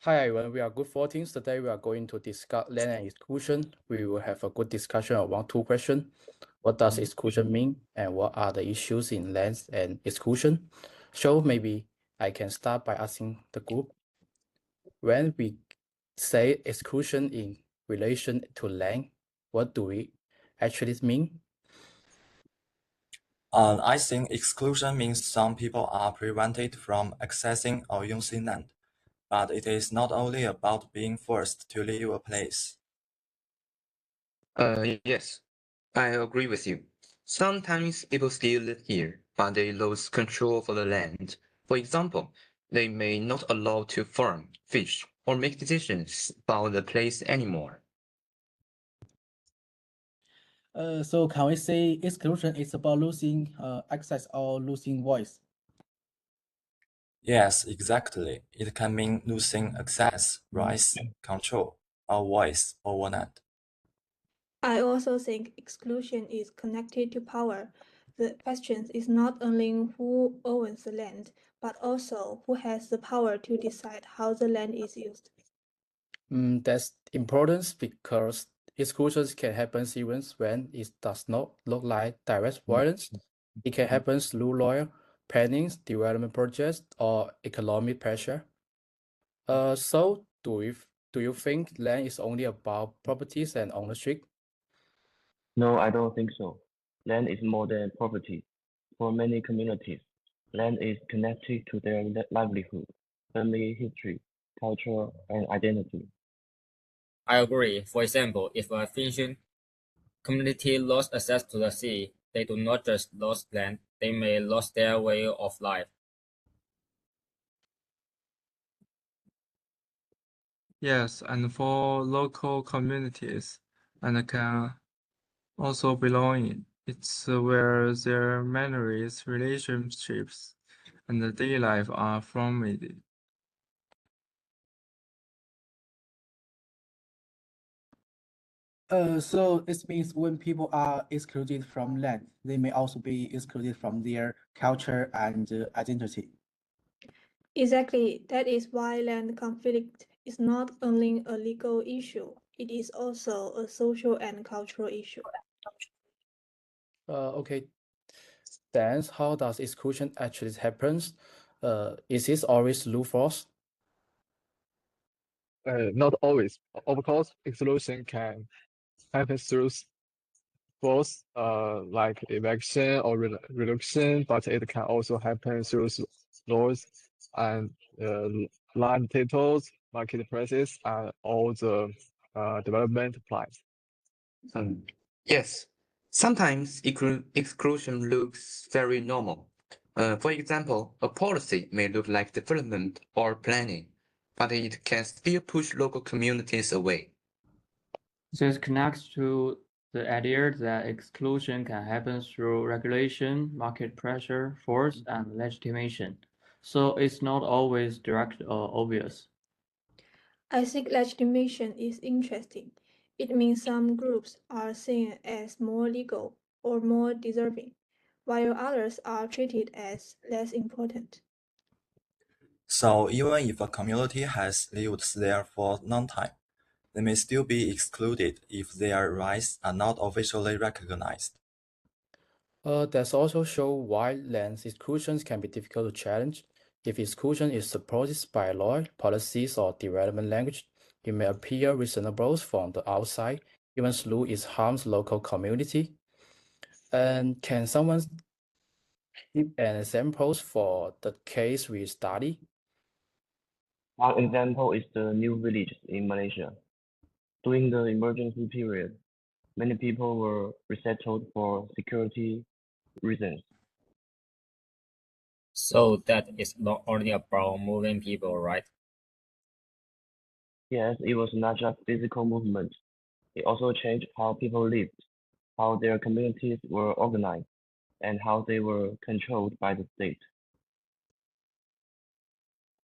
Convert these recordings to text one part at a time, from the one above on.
Hi everyone, we are Good 14s. Today we are going to discuss land and exclusion. We will have a good discussion of 1-2 questions. What does exclusion mean and what are the issues in land and exclusion? So maybe I can start by asking the group. When we say exclusion in relation to land, what do we actually mean? I think exclusion means some people are prevented from accessing or using land, but it is not only about being forced to leave a place. Yes, I agree with you. Sometimes people still live here, but they lose control for the land. For example, they may not allow to farm, fish, or make decisions about the place anymore. So can we say exclusion is about losing access or losing voice? Yes, exactly. It can mean losing access, rights, control, or voice over land. I also think exclusion is connected to power. The question is not only who owns the land, but also who has the power to decide how the land is used. That's important because exclusions can happen even when it does not look like direct violence. It can happen through lawyer, planning, development projects, or economic pressure. So do you think land is only about properties and ownership? No, I don't think so. Land is more than property. For many communities, land is connected to their livelihood, family history, culture, and identity. I agree. For example, if a fishing community lost access to the sea, they do not just lose land, they may lose their way of life. Yes, and for local communities, and can also belong in. It's where their memories, relationships, and the daily life are formed. So it means when people are excluded from land, they may also be excluded from their culture and identity. Exactly, that is why land conflict is not only a legal issue, it is also a social and cultural issue. Okay. Then how does exclusion actually happen? Is it always through force? Not always. Of course, exclusion can happen through force, like eviction or reduction, but it can also happen through laws and land titles, market prices, and all the development plans. Yes, sometimes exclusion looks very normal. For example, a policy may look like development or planning, but it can still push local communities away. This connects to the idea that exclusion can happen through regulation, market pressure, force, and legitimation. So it's not always direct or obvious. I think legitimation is interesting. It means some groups are seen as more legal or more deserving, while others are treated as less important. So even if a community has lived there for a long time, they may still be excluded if their rights are not officially recognized. That's also show why land exclusions can be difficult to challenge. If exclusion is supported by law, policies, or development language, it may appear reasonable from the outside, even though it harms local community. And can someone give an examples for the case we study? One example is the new village in Malaysia. During the emergency period, many people were resettled for security reasons. So that is not only about moving people, right? Yes, it was not just physical movement. It also changed how people lived, how their communities were organized, and how they were controlled by the state.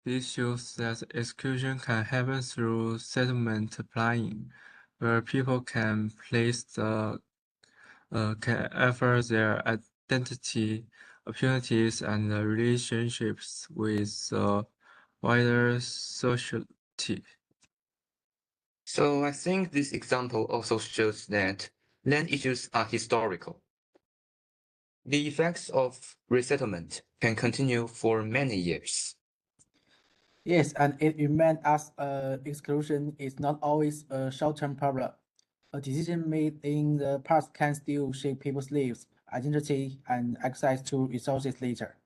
This shows that exclusion can happen through settlement planning, where people can can offer their identity, opportunities, and relationships with wider T. So I think this example also shows that land issues are historical. The effects of resettlement can continue for many years. Yes, and it reminds us exclusion is not always a short-term problem. A decision made in the past can still shape people's lives, identity, and access to resources later.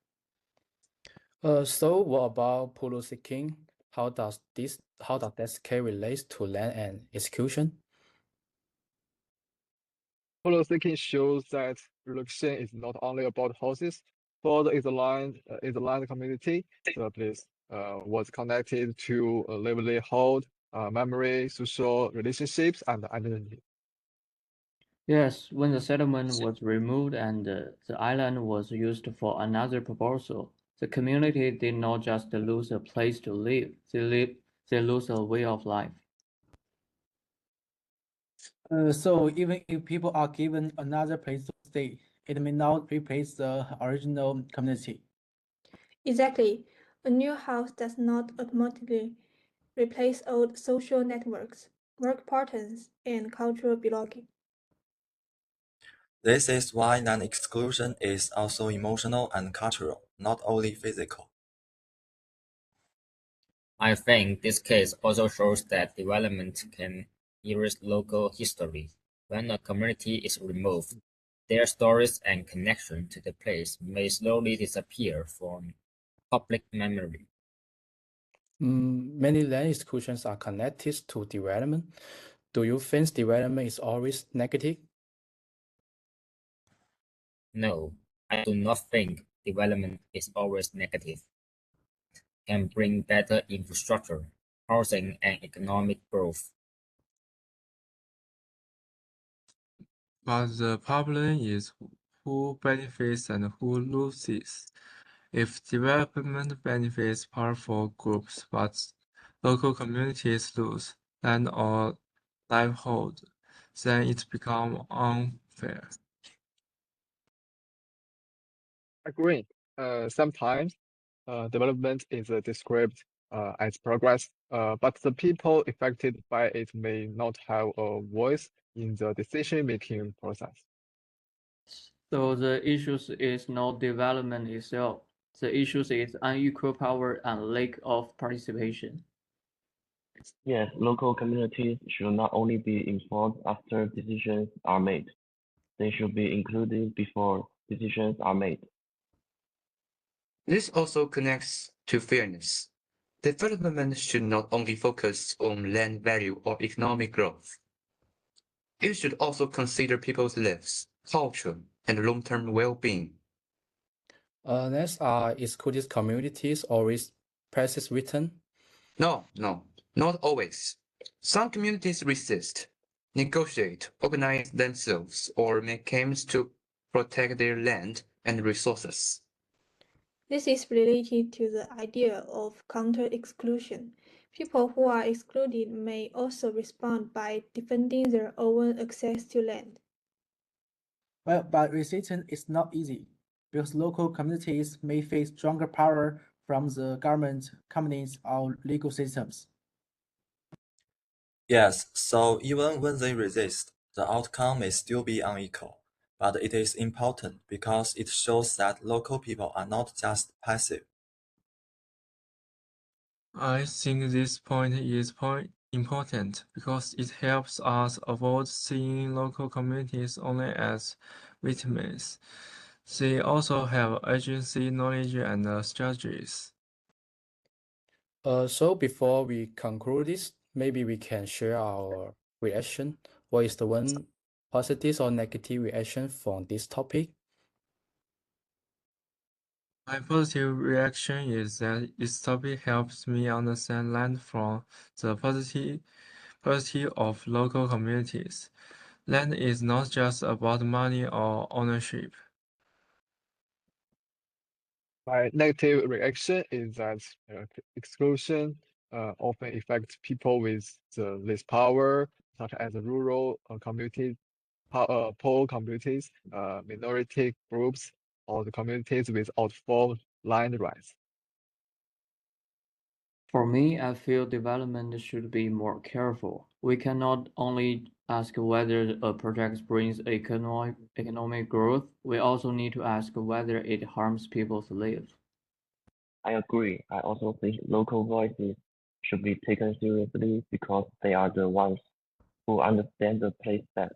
So what about policy king? How does that scale relate to land and execution? Policy thinking shows that relocation is not only about houses. For the land community, the place was connected to a livelihood, memory, social relationships, and identity. Yes, when the settlement was removed and the island was used for another proposal, the community did not just lose a place to live, they lose a way of life. So even if people are given another place to stay, it may not replace the original community. Exactly. A new house does not automatically replace old social networks, work patterns, and cultural belonging. This is why land exclusion is also emotional and cultural, not only physical. I think this case also shows that development can erase local history. When a community is removed, their stories and connection to the place may slowly disappear from public memory. Many land exclusions are connected to development. Do you think development is always negative? No, I do not think development is always negative. It can bring better infrastructure, housing, and economic growth. But the problem is who benefits and who loses. If development benefits powerful groups but local communities lose land or livelihood, then it becomes unfair. Agree. Sometimes development is described as progress, but the people affected by it may not have a voice in the decision-making process. So the issue is not development itself. The issue is unequal power and lack of participation. Yes, local communities should not only be informed after decisions are made, they should be included before decisions are made. This also connects to fairness. Development should not only focus on land value or economic growth. It should also consider people's lives, culture, and long-term well-being. Next are excluded communities always practice written. No, not always. Some communities resist, negotiate, organize themselves, or make claims to protect their land and resources. This is related to the idea of counter-exclusion. People who are excluded may also respond by defending their own access to land. Well, but resistance is not easy because local communities may face stronger power from the government, companies, or legal systems. Yes, so even when they resist, the outcome may still be unequal. But it is important because it shows that local people are not just passive. I think this point is important because it helps us avoid seeing local communities only as victims. They also have agency, knowledge, and strategies. So before we conclude this, maybe we can share our reaction. What is the one positive or negative reaction from this topic? My positive reaction is that this topic helps me understand land from the perspective of local communities. Land is not just about money or ownership. My negative reaction is that exclusion often affects people with the least power, such as rural communities, poor communities, minority groups, or the communities without full land rights. For me, I feel development should be more careful. We cannot only ask whether a project brings economic growth, we also need to ask whether it harms people's lives. I agree. I also think local voices should be taken seriously because they are the ones who understand the place best.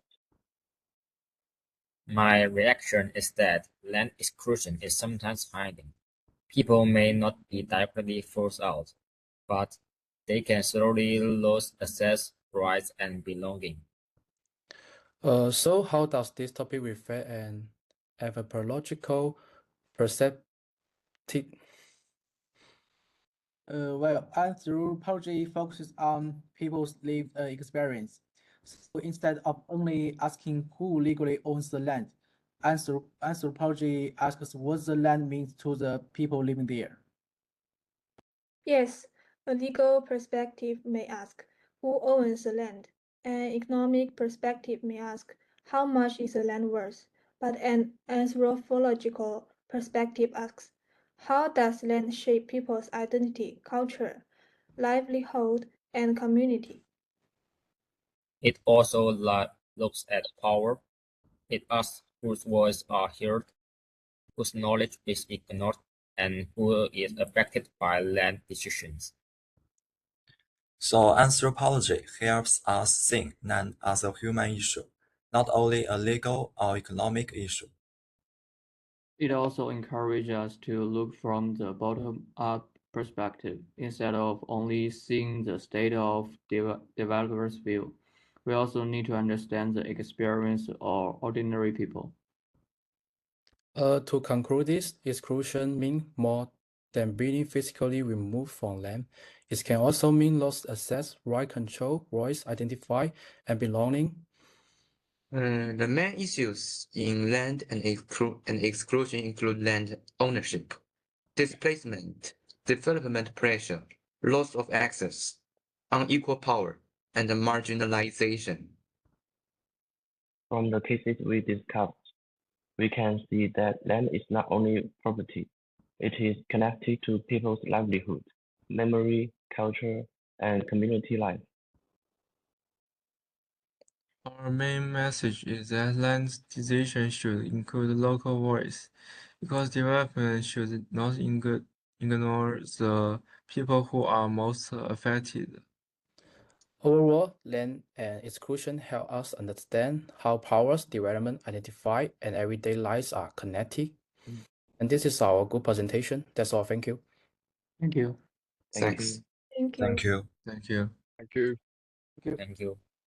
My reaction is that land exclusion is sometimes hiding. People may not be directly forced out, but they can slowly lose access, rights, and belonging. So how does this topic reflect an anthropological perspective? Well, anthropology focuses on people's lived experience. So instead of only asking who legally owns the land, anthropology asks what the land means to the people living there. Yes, a legal perspective may ask, who owns the land? An economic perspective may ask, how much is the land worth? But an anthropological perspective asks, how does land shape people's identity, culture, livelihood, and community? It also looks at power. It asks whose voices are heard, whose knowledge is ignored, and who is affected by land decisions. So anthropology helps us see land as a human issue, not only a legal or economic issue. It also encourages us to look from the bottom-up perspective instead of only seeing the state of developers' view. We also need to understand the experience of ordinary people. To conclude this, exclusion means more than being physically removed from land. It can also mean lost access, right control, voice, identify, and belonging. The main issues in land and exclusion include land ownership, displacement, development pressure, loss of access, unequal power, and marginalization. From the cases we discussed, we can see that land is not only property, it is connected to people's livelihood, memory, culture, and community life. Our main message is that land decisions should include local voice, because development should not ignore the people who are most affected. Overall, land and exclusion help us understand how powers, development, identify, and everyday lives are connected. And this is our good presentation. That's all. Thank you. Thank you. Thank Thanks. you. Thank you. Thank you. Thank you. Thank you. Thank you.